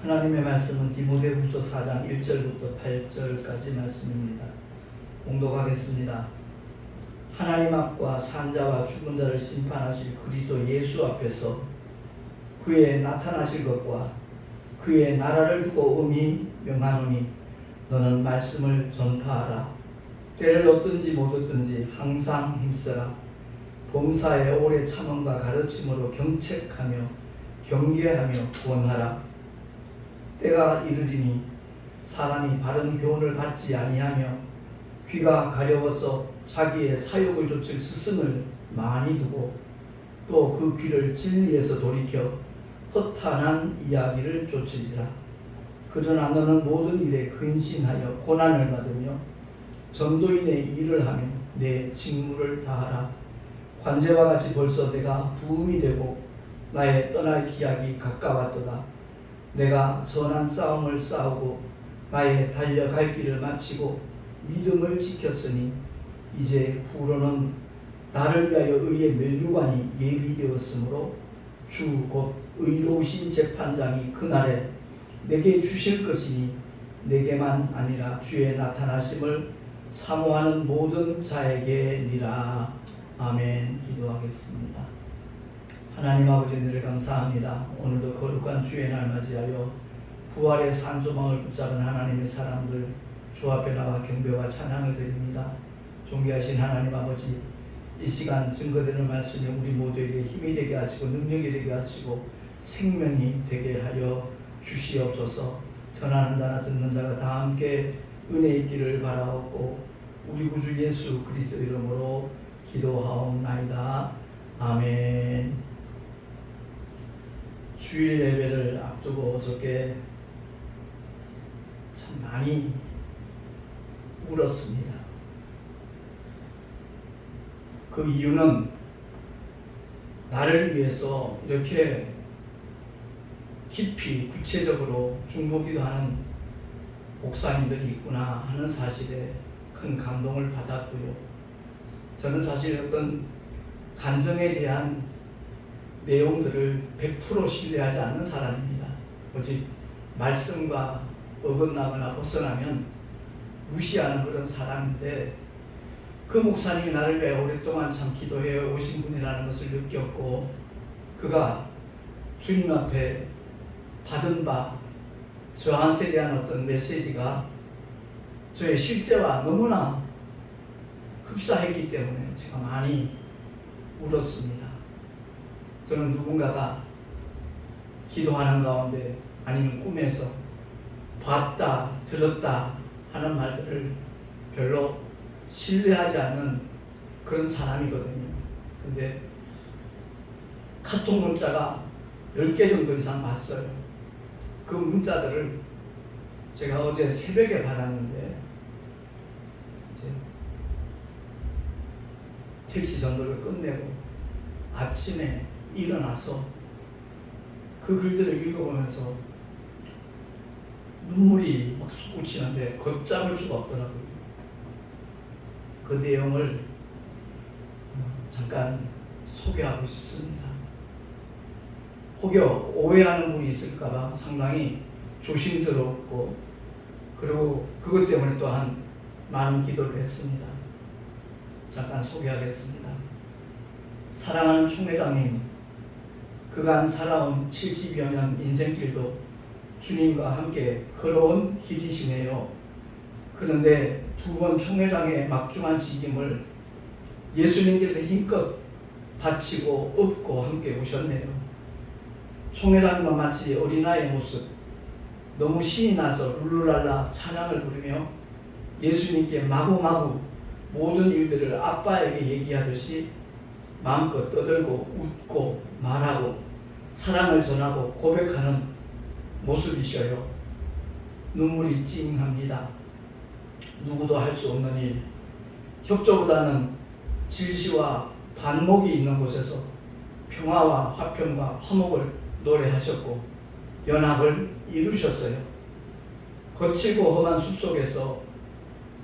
하나님의 말씀은 디모데후서 4장 1절부터 8절까지 말씀입니다. 봉독하겠습니다. 하나님 앞과 산자와 죽은 자를 심판하실 그리스도 예수 앞에서 그의 나타나실 것과 그의 나라를 두고 음이 명하노니 너는 말씀을 전파하라. 때를 얻든지 못 얻든지 항상 힘쓰라. 범사에 오래 참음과 가르침으로 경책하며 경계하며 구원하라. 때가 이르리니 사람이 바른 교훈을 받지 아니하며 귀가 가려워서 자기의 사욕을 좇을 스승을 많이 두고 또 그 귀를 진리에서 돌이켜 허탄한 이야기를 좇으리라. 그러나 너는 모든 일에 근신하여 고난을 받으며 전도인의 일을 하며 내 직무를 다하라. 관제와 같이 벌써 내가 부음이 되고 나의 떠날 기약이 가까웠도다. 내가 선한 싸움을 싸우고 나의 달려갈 길을 마치고 믿음을 지켰으니 이제 후로는 나를 위하여 의의 멸류관이 예비되었으므로 주 곧 의로우신 재판장이 그날에 내게 주실 것이니 내게만 아니라 주의 나타나심을 사모하는 모든 자에게니라. 아멘. 기도하겠습니다. 하나님 아버지 늘 감사합니다. 오늘도 거룩한 주의 날 맞이하여 부활의 산소망을 붙잡은 하나님의 사람들 주 앞에 나와 경배와 찬양을 드립니다. 존귀하신 하나님 아버지, 이 시간 증거되는 말씀이 우리 모두에게 힘이 되게 하시고 능력이 되게 하시고 생명이 되게 하여 주시옵소서. 전하는 자나 듣는 자가 다 함께 은혜 있기를 바라옵고 우리 구주 예수 그리스도 이름으로 기도하옵나이다. 아멘. 주일 예배를 앞두고 어저께 참 많이 울었습니다. 그 이유는 나를 위해서 이렇게 깊이 구체적으로 중보기도 하는 목사님들이 있구나 하는 사실에 큰 감동을 받았고요. 저는 사실 어떤 간증에 대한 내용들을 100% 신뢰하지 않는 사람입니다. 오직 말씀과 어긋나거나 벗어나면 무시하는 그런 사람인데, 그 목사님이 나를 위해 오랫동안 참 기도해 오신 분이라는 것을 느꼈고, 그가 주님 앞에 받은 바 저한테 대한 어떤 메시지가 저의 실제와 너무나 흡사했기 때문에 제가 많이 울었습니다. 저는 누군가가 기도하는 가운데 아니면 꿈에서 봤다, 들었다 하는 말들을 별로 신뢰하지 않는 그런 사람이거든요. 근데 카톡 문자가 10개 정도 이상 왔어요. 그 문자들을 제가 어제 새벽에 받았는데, 이제 택시 전도를 끝내고 아침에 일어나서 그 글들을 읽어보면서 눈물이 막 솟구치는데 걷잡을 수가 없더라고요. 그 내용을 잠깐 소개하고 싶습니다. 혹여 오해하는 분이 있을까봐 상당히 조심스럽고, 그리고 그것 때문에 또한 많은 기도를 했습니다. 잠깐 소개하겠습니다. 사랑하는 총회장님, 그간 살아온 70여 년 인생길도 주님과 함께 걸어온 길이시네요. 그런데 두 번 총회장의 막중한 직임을 예수님께서 힘껏 바치고 업고 함께 오셨네요. 총회장과 마치 어린아이의 모습, 너무 신이 나서 룰루랄라 찬양을 부르며 예수님께 마구마구 모든 일들을 아빠에게 얘기하듯이 마음껏 떠들고 웃고 말하고 사랑을 전하고 고백하는 모습이셔요. 눈물이 찡합니다. 누구도 할 수 없는 일, 협조보다는 질시와 반목이 있는 곳에서 평화와 화평과 화목을 노래하셨고 연합을 이루셨어요. 거칠고 험한 숲속에서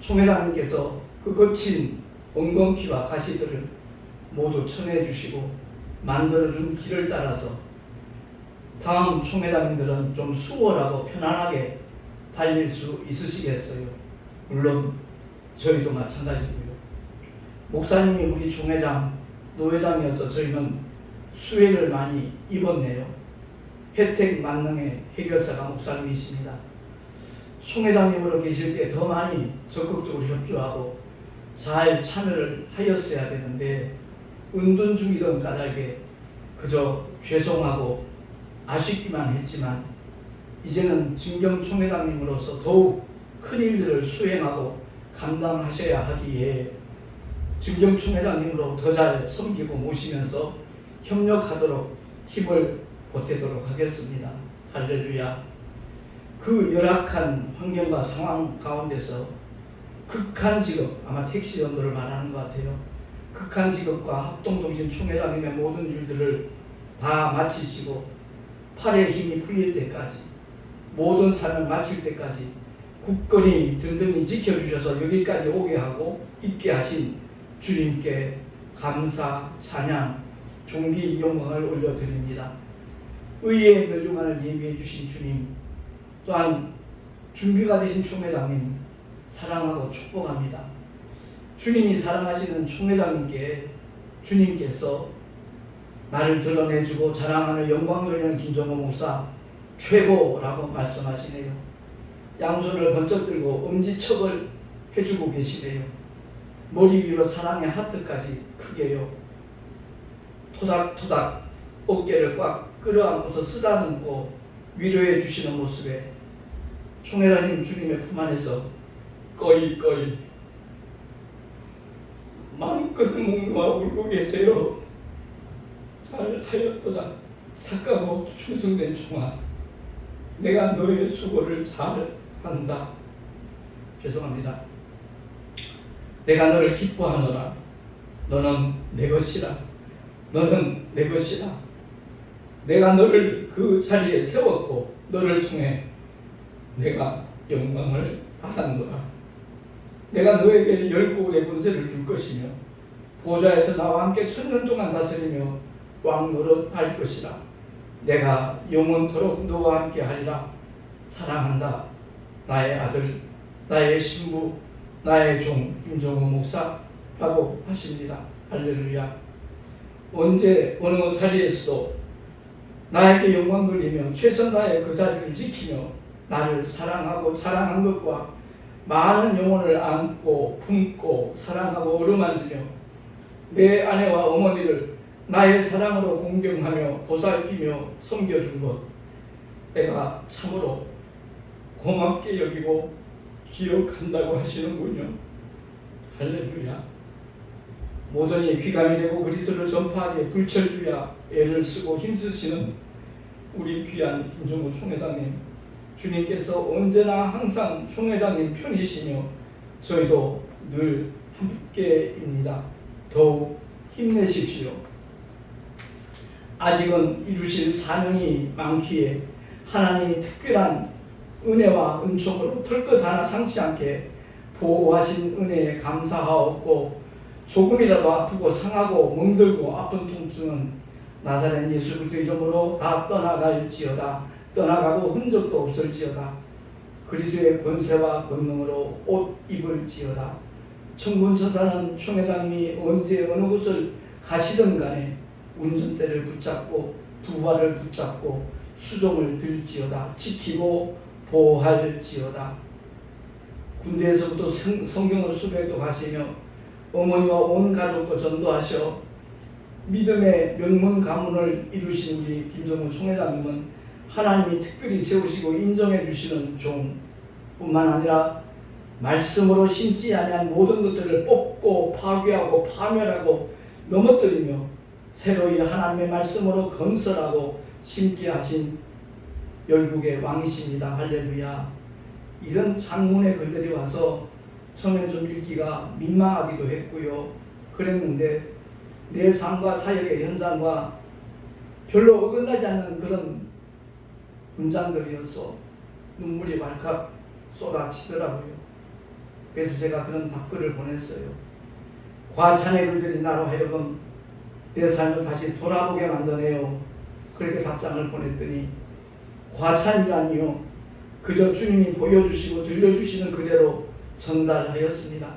총회장님께서 그 거친 엉겅퀴와 가시들을 모두 쳐내주시고 만들어준 길을 따라서 다음 총회장님들은 좀 수월하고 편안하게 달릴 수 있으시겠어요? 물론 저희도 마찬가지고요. 목사님이 우리 총회장, 노회장이어서 저희는 수혜를 많이 입었네요. 혜택 만능의 해결사가 목사님이십니다. 총회장님으로 계실 때 더 많이 적극적으로 협조하고 잘 참여를 하였어야 되는데 은둔중이던 까닭에 그저 죄송하고 아쉽기만 했지만 이제는 진경 총회장님으로서 더욱 큰 일들을 수행하고 감당하셔야 하기에 진경 총회장님으로 더 잘 섬기고 모시면서 협력하도록 힘을 보태도록 하겠습니다. 할렐루야. 그 열악한 환경과 상황 가운데서 극한 직업, 아마 택시 연도를 말하는 것 같아요. 극한 직업과 합동통신 총회장님의 모든 일들을 다 마치시고 팔에 힘이 풀릴 때까지 모든 삶을 마칠 때까지 굳건히 든든히 지켜주셔서 여기까지 오게 하고 있게 하신 주님께 감사, 찬양, 존귀, 영광을 올려드립니다. 의의 멸류관을 예비해 주신 주님, 또한 준비가 되신 총회장님 사랑하고 축복합니다. 주님이 사랑하시는 총회장님께 주님께서 나를 드러내주고 자랑하며 영광 돌리는 김정호 목사 최고라고 말씀하시네요. 양손을 번쩍 들고 엄지척을 해주고 계시네요. 머리 위로 사랑의 하트까지 크게요. 토닥토닥 어깨를 꽉 끌어안고서 쓰다듬고 위로해 주시는 모습에 총회장님 주님의 품 안에서 꺼이 마음껏 묵노와 울고 계세요. 잘하였도다. 착하고 충성된 총아, 내가 너의 수고를 잘한다. 죄송합니다. 내가 너를 기뻐하노라. 너는 내 것이라. 너는 내 것이라. 내가 너를 그 자리에 세웠고 너를 통해 내가 영광을 받았노라. 내가 너에게 열국의 권세를 줄 것이며 보좌에서 나와 함께 천년 동안 다스리며 왕 노릇할 것이라. 내가 영원토록 너와 함께 하리라. 사랑한다. 나의 아들, 나의 신부, 나의 종 김정호 목사라고 하십니다. 할렐루야. 언제 어느 자리에서도 나에게 영광 돌리며 최선 다해 그 자리를 지키며 나를 사랑하고 자랑한 것과 많은 영혼을 안고 품고 사랑하고 어루만지며 내 아내와 어머니를 나의 사랑으로 공경하며 보살피며 섬겨준 것, 내가 참으로 고맙게 여기고 기억한다고 하시는군요. 할렐루야. 모든 이 귀감이 되고 그리스도를 전파하기에 불철주야 애를 쓰고 힘쓰시는 우리 귀한 김정호 총회장님, 주님께서 언제나 항상 총회장님 편이시며 저희도 늘 함께입니다. 더욱 힘내십시오. 아직은 이루실 사명이 많기에 하나님이 특별한 은혜와 은총으로 털끝 하나 상치 않게 보호하신 은혜에 감사하옵고, 조금이라도 아프고 상하고 멍들고 아픈 통증은 나사렛 예수 그리스도 이름으로 다 떠나갈지어다. 떠나가고 흔적도 없을지어다. 그리스도의 권세와 권능으로 옷 입을지어다. 천군천사는 총회장님이 언제 어느 곳을 가시든 간에 운전대를 붙잡고 두 발을 붙잡고 수종을 들지어다. 지키고 보호할지어다. 군대에서부터 성경을 수배도 하시며 어머니와 온 가족도 전도하셔 믿음의 명문 가문을 이루신 우리 김정호 총회장님은 하나님이 특별히 세우시고 인정해 주시는 종뿐만 아니라 말씀으로 심지 아니한 모든 것들을 뽑고 파괴하고 파멸하고 넘어뜨리며 새로이 하나님의 말씀으로 건설하고 심게 하신 열국의 왕이십니다. 할렐루야. 이런 장문의 글들이 와서 처음에 좀 읽기가 민망하기도 했고요. 그랬는데 내 삶과 사역의 현장과 별로 어긋나지 않는 그런 문장들이어서 눈물이 발칵 쏟아지더라고요. 그래서 제가 그런 답글을 보냈어요. 과찬의 글들이 나로 하여금 내 삶을 다시 돌아보게 만드네요. 그렇게 답장을 보냈더니 과찬이라니요, 그저 주님이 보여주시고 들려주시는 그대로 전달하였습니다.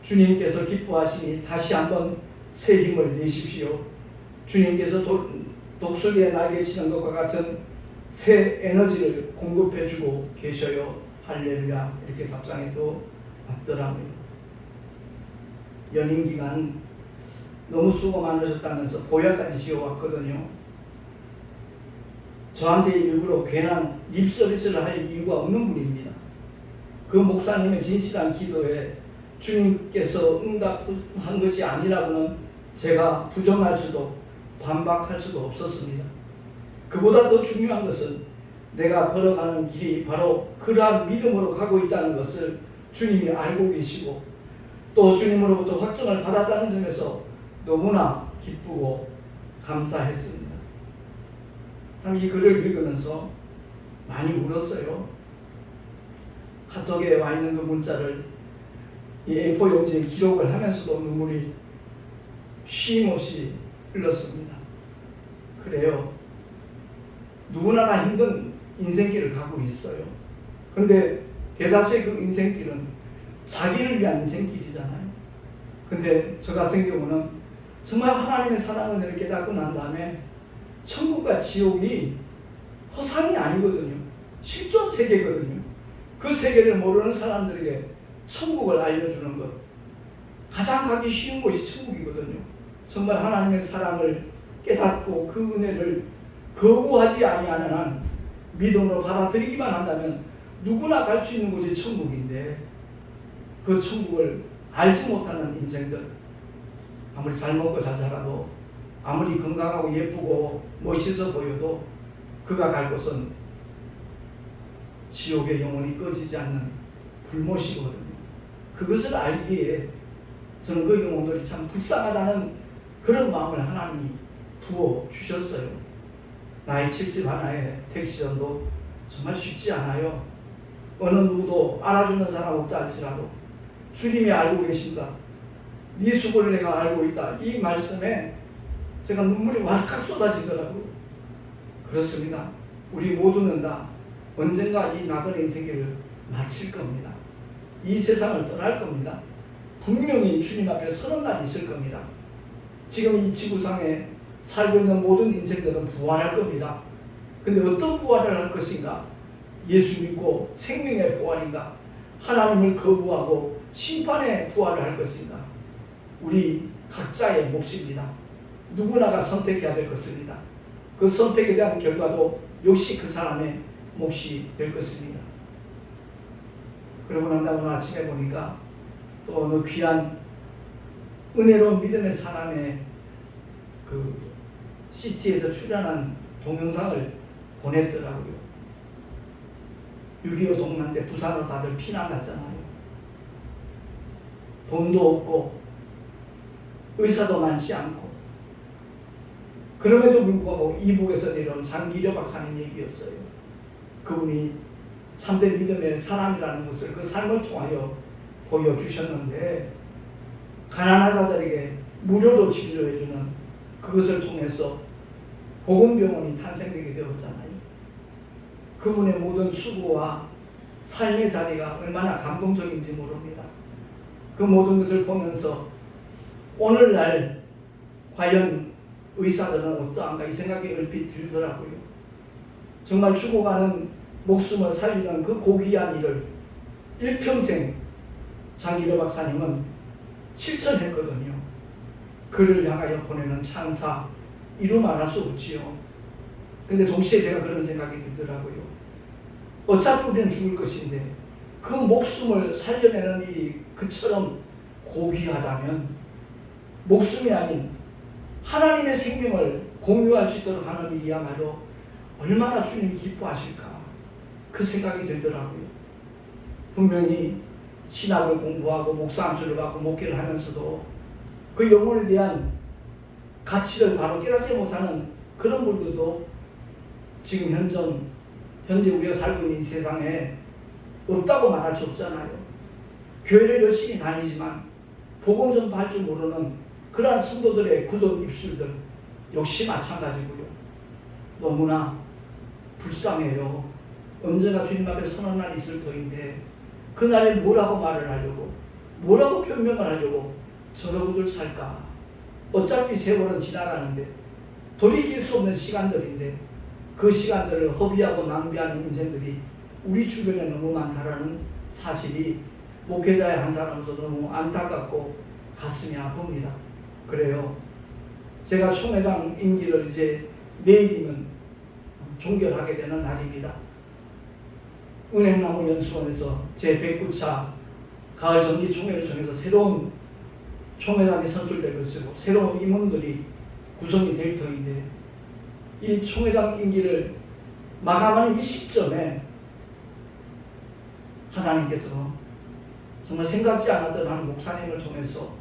주님께서 기뻐하시니 다시 한번 새 힘을 내십시오. 주님께서 독수리에 날개치는 것과 같은 새 에너지를 공급해주고 계셔요. 할렐루야. 이렇게 답장해도 왔더라고요. 연임 기간 너무 수고 많으셨다면서 보약까지 지어왔거든요. 저한테 일부러 괜한 립서비스를 할 이유가 없는 분입니다. 그 목사님의 진실한 기도에 주님께서 응답한 것이 아니라고는 제가 부정할 수도 반박할 수도 없었습니다. 그보다 더 중요한 것은 내가 걸어가는 길이 바로 그러한 믿음으로 가고 있다는 것을 주님이 알고 계시고 또 주님으로부터 확정을 받았다는 점에서 너무나 기쁘고 감사했습니다. 참 이 글을 읽으면서 많이 울었어요. 카톡에 와 있는 그 문자를 이 A4 용지에 기록을 하면서도 눈물이 쉼없이 흘렀습니다. 그래요. 누구나 다 힘든 인생길을 가고 있어요. 그런데 대다수의 그 인생길은 자기를 위한 인생길이잖아요. 근데 저 같은 경우는 정말 하나님의 사랑 은혜를 깨닫고 난 다음에 천국과 지옥이 허상이 아니거든요. 실존 세계거든요. 그 세계를 모르는 사람들에게 천국을 알려주는 것, 가장 가기 쉬운 곳이 천국이거든요. 정말 하나님의 사랑을 깨닫고 그 은혜를 거부하지 아니하는 한 믿음으로 받아들이기만 한다면 누구나 갈 수 있는 곳이 천국인데 그 천국을 알지 못하는 인생들, 아무리 잘 먹고 잘 살아도 아무리 건강하고 예쁘고 멋있어 보여도 그가 갈 곳은 지옥의 영혼이 꺼지지 않는 불못이거든요. 그것을 알기에 저는 그 영혼들이 참 불쌍하다는 그런 마음을 하나님이 부어주셨어요. 나이 70 하나에 택시전도 정말 쉽지 않아요. 어느 누구도 알아주는 사람 없다 할지라도 주님이 알고 계신다. 네 수고를 내가 알고 있다. 이 말씀에 제가 눈물이 왈칵 쏟아지더라고요. 그렇습니다. 우리 모두는 다 언젠가 이 나그네 인생길을 마칠 겁니다. 이 세상을 떠날 겁니다. 분명히 주님 앞에 서는 날이 있을 겁니다. 지금 이 지구상에 살고 있는 모든 인생들은 부활할 겁니다. 근데 어떤 부활을 할 것인가? 예수 믿고 생명의 부활인가? 하나님을 거부하고 심판의 부활을 할 것인가? 우리 각자의 몫입니다. 누구나가 선택해야 될 것입니다. 그 선택에 대한 결과도 역시 그 사람의 몫이 될 것입니다. 그러고 난 다음 오늘 아침에 보니까 또 어느 귀한 은혜로운 믿음의 사람의 그 CT에서 출연한 동영상을 보냈더라고요. 6.25 동란 때 부산으로 다들 피난 갔잖아요. 돈도 없고 의사도 많지 않고 그럼에도 불구하고 이북에서 내려온 장기려 박사님 얘기였어요. 그분이 참된 믿음의 사람이라는 것을 그 삶을 통하여 보여주셨는데 가난한 자들에게 무료로 진료해주는 그것을 통해서 복음병원이 탄생되게 되었잖아요. 그분의 모든 수고와 삶의 자리가 얼마나 감동적인지 모릅니다. 그 모든 것을 보면서 오늘날 과연 의사들은 어떠한가 이 생각이 얼핏 들더라고요. 정말 죽어가는 목숨을 살리는 그 고귀한 일을 일평생 장기려 박사님은 실천했거든요. 그를 향하여 보내는 찬사 이루 말할 수 없지요. 근데 동시에 제가 그런 생각이 들더라고요. 어차피 우리는 죽을 것인데 그 목숨을 살려내는 일이 그처럼 고귀하다면 목숨이 아닌 하나님의 생명을 공유할 수 있도록 하는 일이야말로 얼마나 주님이 기뻐하실까 그 생각이 들더라고요. 분명히 신학을 공부하고 목사 안수를 받고 목회를 하면서도 그 영혼에 대한 가치를 바로 깨닫지 못하는 그런 분들도 지금 현재 우리가 살고 있는 이 세상에 없다고 말할 수 없잖아요. 교회를 열심히 다니지만 복음 전파할 줄 모르는 그러한 성도들의 굳은 입술들 역시 마찬가지고요. 너무나 불쌍해요. 언제나 주님 앞에 서는 날이 있을 터인데 그날에 뭐라고 말을 하려고, 뭐라고 변명을 하려고 저러고들 살까? 어차피 세월은 지나가는데, 돌이킬 수 없는 시간들인데 그 시간들을 허비하고 낭비하는 인생들이 우리 주변에 너무 많다라는 사실이 목회자의 한 사람으로서 너무 안타깝고 가슴이 아픕니다. 그래요. 제가 총회장 임기를 이제 내일이면 종결하게 되는 날입니다. 은행나무 연수원에서 제 109차 가을 정기 총회를 통해서 새로운 총회장이 선출될 것이고 새로운 임원들이 구성이 될 터인데, 이 총회장 임기를 마감하는 이 시점에 하나님께서 정말 생각지 않았던 한 목사님을 통해서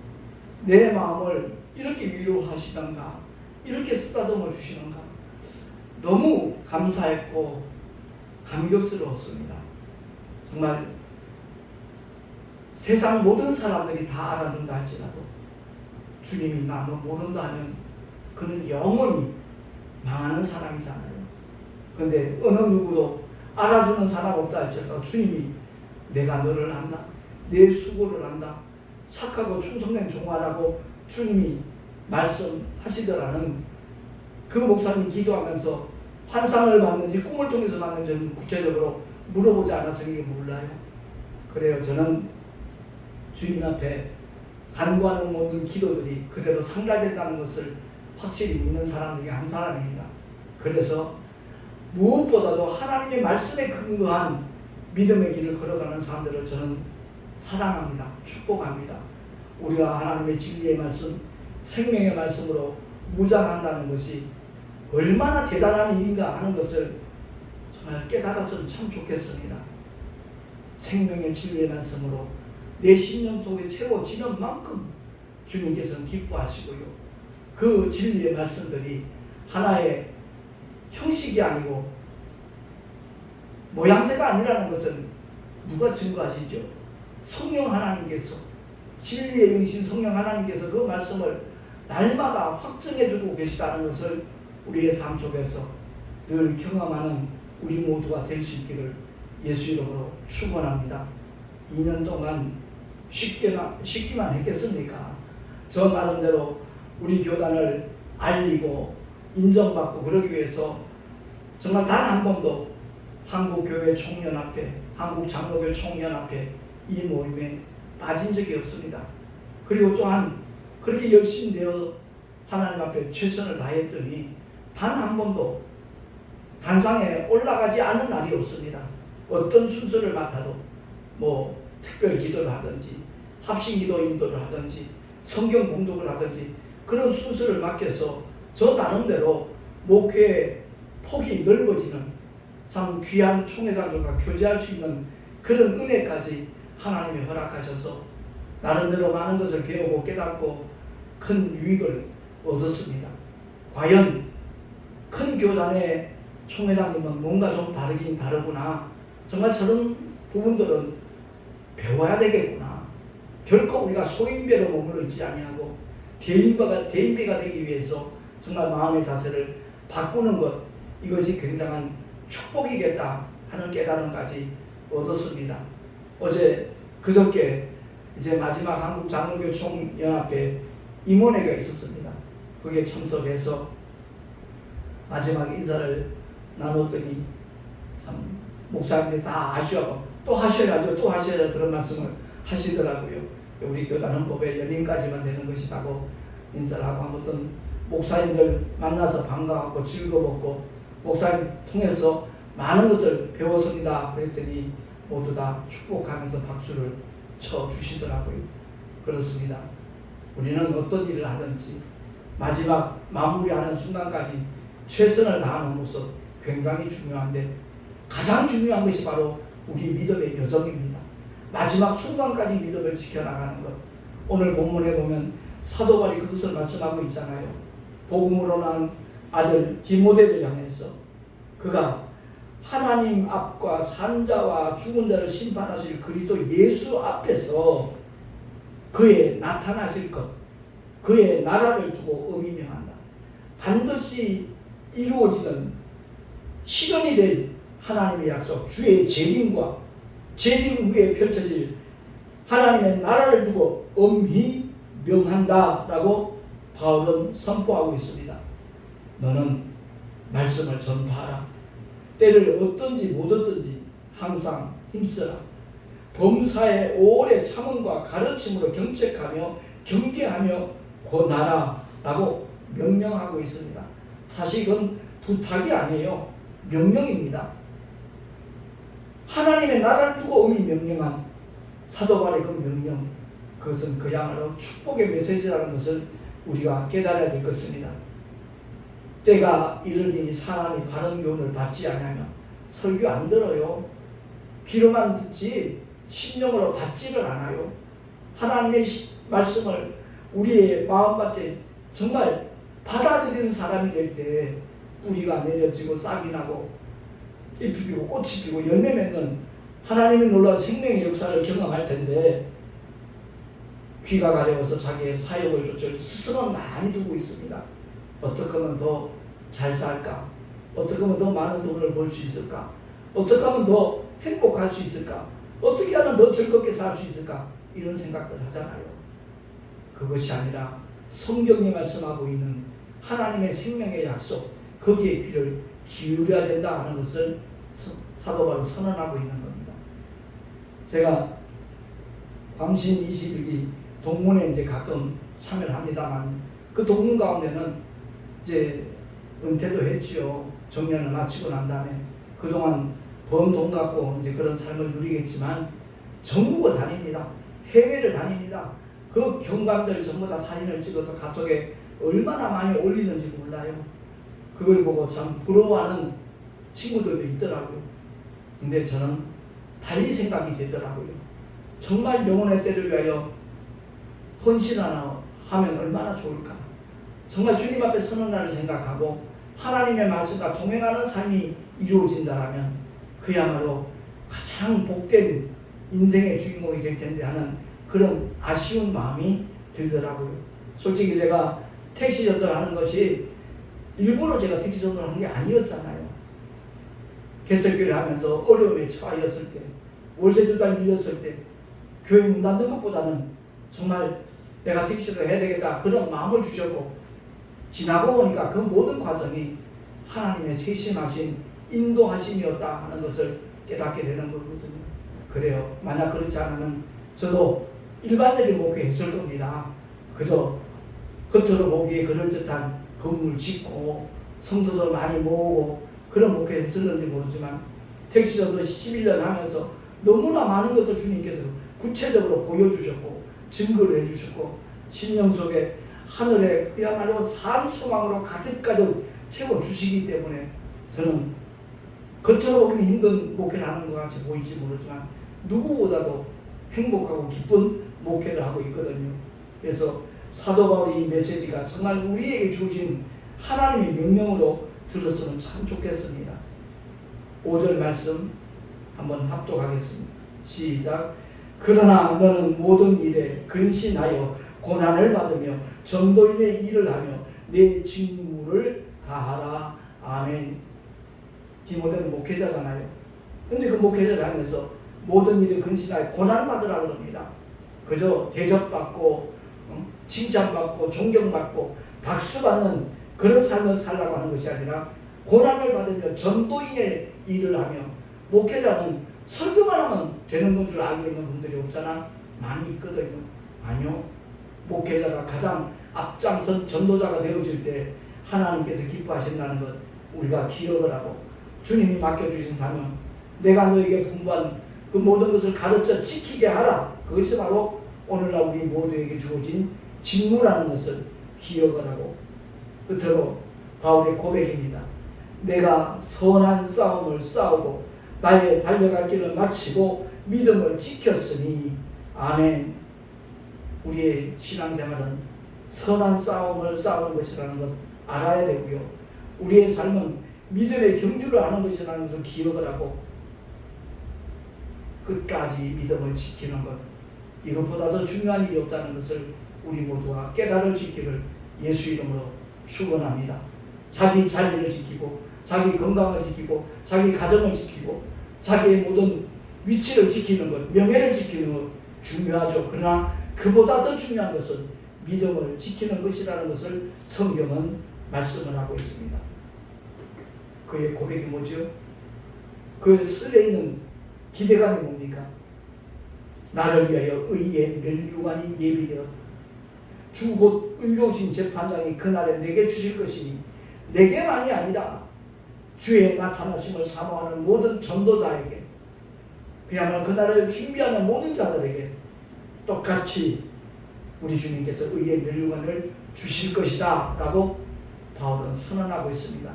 내 마음을 이렇게 위로하시던가 이렇게 쓰다듬어 주시는가 너무 감사했고 감격스러웠습니다. 정말 세상 모든 사람들이 다 알아준다 할지라도 주님이 나는 모른다 하면 그는 영원히 망하는 사람이잖아요. 그런데 어느 누구도 알아주는 사람 없다 할지라도 주님이 내가 너를 안다, 내 수고를 안다, 착하고 충성된 종아라고 주님이 말씀하시더라는 그 목사님이 기도하면서 환상을 봤는지 꿈을 통해서 봤는지 구체적으로 물어보지 않았으니 몰라요. 그래요. 저는 주님 앞에 간구하는 모든 기도들이 그대로 상달된다는 것을 확실히 믿는 사람 중에 한 사람입니다. 그래서 무엇보다도 하나님의 말씀에 근거한 믿음의 길을 걸어가는 사람들을 저는 사랑합니다. 축복합니다. 우리가 하나님의 진리의 말씀, 생명의 말씀으로 무장한다는 것이 얼마나 대단한 일인가 하는 것을 정말 깨달았으면 참 좋겠습니다. 생명의 진리의 말씀으로 내 심령 속에 채워지는 만큼 주님께서는 기뻐하시고요. 그 진리의 말씀들이 하나의 형식이 아니고 모양새가 아니라는 것은 누가 증거하시죠? 성령 하나님께서, 진리의 영신 성령 하나님께서 그 말씀을 날마다 확증해주고 계시다는 것을 우리의 삶 속에서 늘 경험하는 우리 모두가 될 수 있기를 예수 이름으로 축원합니다. 2년 동안 쉽기만 했겠습니까? 저 나름대로 우리 교단을 알리고 인정받고 그러기 위해서 정말 단 한 번도 한국교회 총연합회, 한국장로교 총연합회 이 모임에 빠진 적이 없습니다. 그리고 또한 그렇게 열심히 되어 하나님 앞에 최선을 다했더니 단 한 번도 단상에 올라가지 않은 날이 없습니다. 어떤 순서를 맡아도 뭐 특별 기도를 하든지 합심기도 인도를 하든지 성경 공독을 하든지 그런 순서를 맡겨서 저 나름대로 목회의 폭이 넓어지는 참 귀한 총회장들과 교제할 수 있는 그런 은혜까지 하나님이 허락하셔서 나름대로 많은 것을 배우고 깨닫고 큰 유익을 얻었습니다. 과연 큰 교단의 총회장님은 뭔가 좀 다르긴 다르구나. 정말 저런 부분들은 배워야 되겠구나. 결코 우리가 소인배로 머물러 있지 아니하고 대인배가 되기 위해서 정말 마음의 자세를 바꾸는 것, 이것이 굉장한 축복이겠다 하는 깨달음까지 얻었습니다. 어제 그저께 이제 마지막 한국장로교 총연합회 임원회가 있었습니다. 거기에 참석해서 마지막 인사를 나눴더니 참 목사님들이 다 아쉬워하고 또 하셔야죠, 또 하셔야죠 그런 말씀을 하시더라고요. 우리 교단 헌법에 연임까지만 되는 것이라고 인사를 하고 아무튼 목사님들 만나서 반가웠고 즐거웠고 목사님 통해서 많은 것을 배웠습니다. 그랬더니 모두 다 축복하면서 박수를 쳐주시더라고요. 그렇습니다. 우리는 어떤 일을 하든지 마지막 마무리하는 순간까지 최선을 다하는 모습 굉장히 중요한데 가장 중요한 것이 바로 우리 믿음의 여정입니다. 마지막 순간까지 믿음을 지켜나가는 것. 오늘 본문에 보면 사도 바울이 그것을 말씀하고 있잖아요. 복음으로 난 아들 디모데를 향해서 그가 하나님 앞과 산자와 죽은 자를 심판하실 그리스도 예수 앞에서 그의 나타나실 것, 그의 나라를 두고 의미명한다. 반드시 이루어지는 실현이 될 하나님의 약속, 주의 재림과 재림 후에 펼쳐질 하나님의 나라를 두고 엄히 명한다라고 바울은 선포하고 있습니다. 너는 말씀을 전파하라. 때를 얻든지 못 얻든지 항상 힘쓰라. 범사에 오래 참음과 가르침으로 경책하며 경계하며 권하라 라고 명령하고 있습니다. 사실 이건 부탁이 아니에요. 명령입니다. 하나님의 나라를 두고 엄히 명령한 사도 바울의 그 명령, 그것은 그야말로 축복의 메시지라는 것을 우리가 깨달아야 될 것입니다. 때가 이르니 사람이 바른 교훈을 받지 않으면 설교 안 들어요. 귀로만 듣지 심령으로 받지를 않아요. 하나님의 말씀을 우리의 마음밭에 정말 받아들이는 사람이 될 때 뿌리가 내려지고 싹이 나고 잎이 피고 꽃이 피고 열매 맺는 하나님의 놀라운 생명의 역사를 경험할 텐데, 귀가 가려워서 자기의 사역을 조절 스스로 많이 두고 있습니다. 어떻게 하면 더 잘 살까? 어떻게 하면 더 많은 돈을 벌 수 있을까? 어떻게 하면 더 행복할 수 있을까? 어떻게 하면 더 즐겁게 살 수 있을까? 이런 생각들 하잖아요. 그것이 아니라 성경이 말씀하고 있는 하나님의 생명의 약속, 거기에 귀를 기울여야 된다 하는 것을 사도 바울은 선언하고 있는 겁니다. 제가 광신 21기 동문에 이제 가끔 참여를 합니다만, 그 동문 가운데는 이제 은퇴도 했지요. 정년을 마치고 난 다음에 그동안 번 돈 갖고 이제 그런 삶을 누리겠지만 전국을 다닙니다. 해외를 다닙니다. 그 경관들 전부 다 사진을 찍어서 카톡에 얼마나 많이 올리는지 몰라요. 그걸 보고 참 부러워하는 친구들도 있더라고요. 근데 저는 달리 생각이 되더라고요. 정말 영혼의 때를 위하여 헌신하나 하면 얼마나 좋을까. 정말 주님 앞에 서는 날을 생각하고 하나님의 말씀과 동행하는 삶이 이루어진다면 그야말로 가장 복된 인생의 주인공이 될 텐데 하는 그런 아쉬운 마음이 들더라고요. 솔직히 제가 택시 전도하는 것이 일부러 제가 택시 전도를 한 게 아니었잖아요. 개척교회를 하면서 어려움에 처하였을 때, 월세주달 밀렸을 때 교회 문 닫는 것보다는 정말 내가 택시를 해야 되겠다 그런 마음을 주셨고, 지나고 보니까 그 모든 과정이 하나님의 세심하신 인도하심이었다 하는 것을 깨닫게 되는 거거든요. 그래요. 만약 그렇지 않으면 저도 일반적인 목회했을 겁니다. 그저 겉으로 보기에 그럴듯한 건물 짓고 성도들 많이 모으고 그런 목회했을는지 모르지만, 택시전도 11년 하면서 너무나 많은 것을 주님께서 구체적으로 보여주셨고 증거를 해주셨고, 심령 속에 하늘에 그야말로 산소망으로 가득가득 채워주시기 때문에 저는 겉으로 보기는 힘든 목회를 하는 것 같이 보일지 모르지만 누구보다도 행복하고 기쁜 목회를 하고 있거든요. 그래서 사도 바울의 이 메시지가 정말 우리에게 주어진 하나님의 명령으로 들었으면 참 좋겠습니다. 5절 말씀 한번 합독하겠습니다. 시작. 그러나 너는 모든 일에 근신하여 고난을 받으며 전도인의 일을 하며 내 직무를 다하라. 아멘. 디모데는 목회자잖아요. 근데 그 목회자를 하면서 모든 일에 근신하여 고난을 받으라고 합니다. 그저 대접받고 칭찬받고 존경받고 박수받는 그런 삶을 살라고 하는 것이 아니라 고난을 받으며 전도인의 일을 하며, 목회자는 설교만 하면 되는 건 줄 알고 있는 분들이 없잖아. 많이 있거든요. 아니요. 목회자가 가장 앞장선 전도자가 되어질 때 하나님께서 기뻐하신다는 것 우리가 기억을 하고, 주님이 맡겨주신 사명, 내가 너에게 분부한 그 모든 것을 가르쳐 지키게 하라. 그것이 바로 오늘날 우리 모두에게 주어진 직무라는 것을 기억을 하고, 끝으로 바울의 고백입니다. 내가 선한 싸움을 싸우고 나의 달려갈 길을 마치고 믿음을 지켰으니. 아멘. 우리의 신앙생활은 선한 싸움을 싸우는 것이라는 것 알아야 되고요. 우리의 삶은 믿음의 경주를 하는 것이라는 것을 기억을 하고 끝까지 믿음을 지키는 것, 이것보다 더 중요한 일이 없다는 것을 우리 모두가 깨달을 수 있기를 예수 이름으로 축원합니다. 자기 자리를 지키고 자기 건강을 지키고 자기 가정을 지키고 자기의 모든 위치를 지키는 것, 명예를 지키는 것 중요하죠. 그러나 그보다 더 중요한 것은 믿음을 지키는 것이라는 것을 성경은 말씀을 하고 있습니다. 그의 고백이 뭐죠? 그 설레 있는 기대감이 뭡니까? 나를 위하여 의의 면류관이 예비되었다. 주 곧 의로우신 재판장이 그날에 내게 주실 것이니 내게만이 아니라 주의 나타나심을 사모하는 모든 전도자에게, 그야말로 그날을 준비하는 모든 자들에게 똑같이 우리 주님께서 의의 면류관을 주실 것이다 라고 바울은 선언하고 있습니다.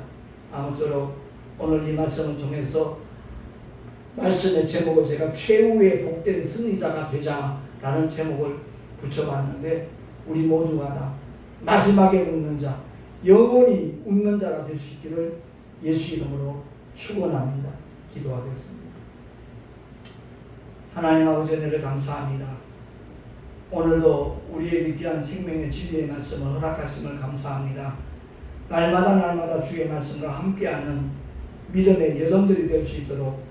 아무쪼록 오늘 이 말씀을 통해서 말씀의 제목을 제가 최후의 복된 승리자가 되자라는 제목을 붙여봤는데, 우리 모두가 다 마지막에 웃는 자, 영원히 웃는 자가 될 수 있기를 예수 이름으로 축원합니다. 기도하겠습니다. 하나님 아버지 은혜를 감사합니다. 오늘도 우리에게 귀한 생명의 진리의 말씀을 허락하심을 감사합니다. 날마다 주의 말씀과 함께하는 믿음의 여정들이 될 수 있도록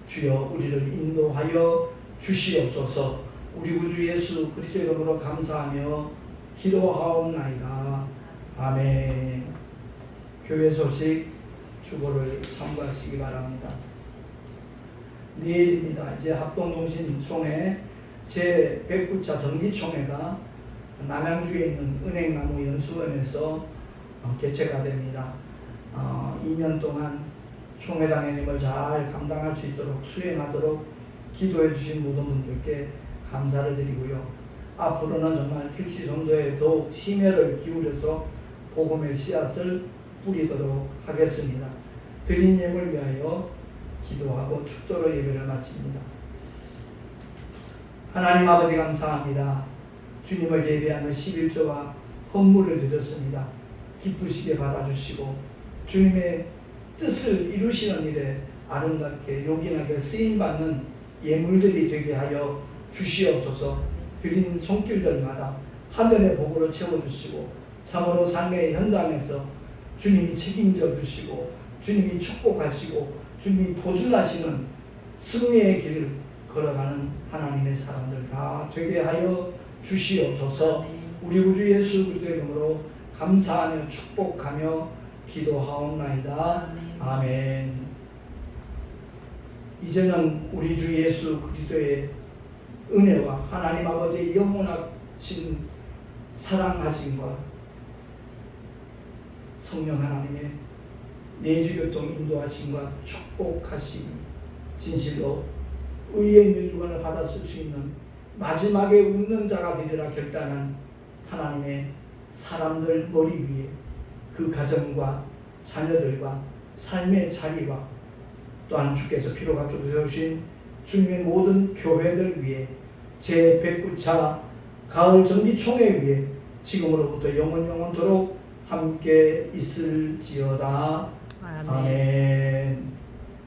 주여 우리를 인도하여 주시옵소서. 우리 구주 예수 그리스도 이름으로 감사하며 기도하옵나이다. 아멘. 교회 소식 주보를 참고하시기 바랍니다. 내일입니다. 이제 합동통신총회 제109차 정기총회가 남양주에 있는 은행나무 연수원에서 개최가 됩니다. 2년 동안 총회장의 힘을 잘 감당할 수 있도록 수행하도록 기도해 주신 모든 분들께 감사를 드리고요. 앞으로는 정말 택시 전도에 더욱 심혈을 기울여서 복음의 씨앗을 뿌리도록 하겠습니다. 드린 예물 위하여 기도하고 축도로 예배를 마칩니다. 하나님 아버지 감사합니다. 주님을 예배하며 11조와 헌물을 드렸습니다. 기쁘시게 받아주시고 주님의 뜻을 이루시는 일에 아름답게 요긴하게 쓰임받는 예물들이 되게 하여 주시옵소서. 드린 손길들마다 하늘의 복으로 채워주시고 참으로 삶의 현장에서 주님이 책임져 주시고 주님이 축복하시고 주님이 보증하시는 승리의 길을 걸어가는 하나님의 사람들 다 되게 하여 주시옵소서. 우리 구주 예수 그리스도의 이름으로 감사하며 축복하며 기도하옵나이다. 아멘. 이제는 우리 주 예수 그리스도의 은혜와 하나님 아버지의 영원하신 사랑하심과 성령 하나님의 내주교통 인도하심과 축복하심이 진실로 의의 면류관을 받았을 수 있는 마지막에 웃는 자가 되리라 결단한 하나님의 사람들 머리 위에 그 가정과 자녀들과 삶의 자리와 또한 주께서 피로 값주고 세우신 주님의 모든 교회들 위에 제109차 가을 정기총회 위에 지금으로부터 영원토록 함께 있을지어다. 아멘.